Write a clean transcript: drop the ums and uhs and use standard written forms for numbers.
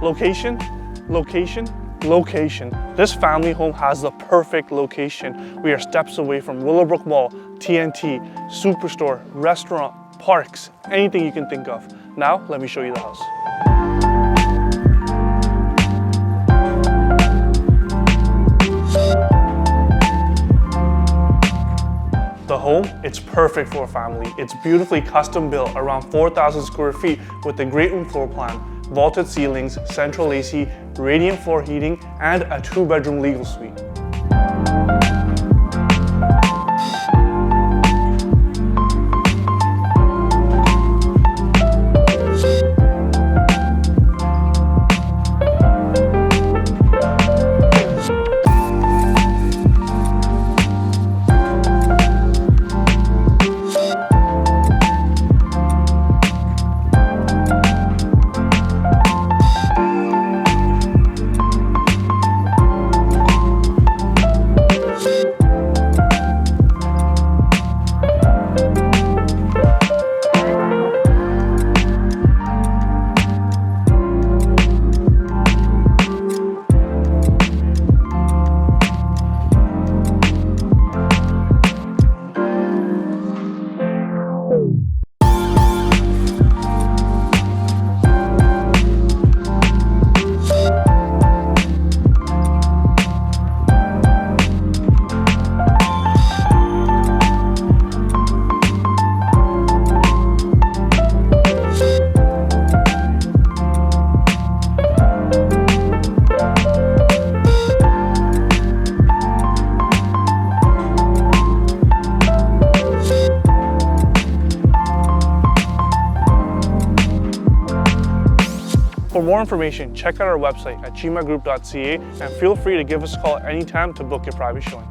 Location, location, location. This family home has the perfect location. We are steps away from Willowbrook Mall, TNT, Superstore, restaurant, parks, anything you can think of. Now, let me show you the house. The home, it's perfect for a family. It's beautifully custom built, around 4,000 square feet with a great room floor plan, vaulted ceilings, central AC, radiant floor heating, and a 2-bedroom legal suite. For more information, check out our website at chimagroup.ca and feel free to give us a call anytime to book your private showing.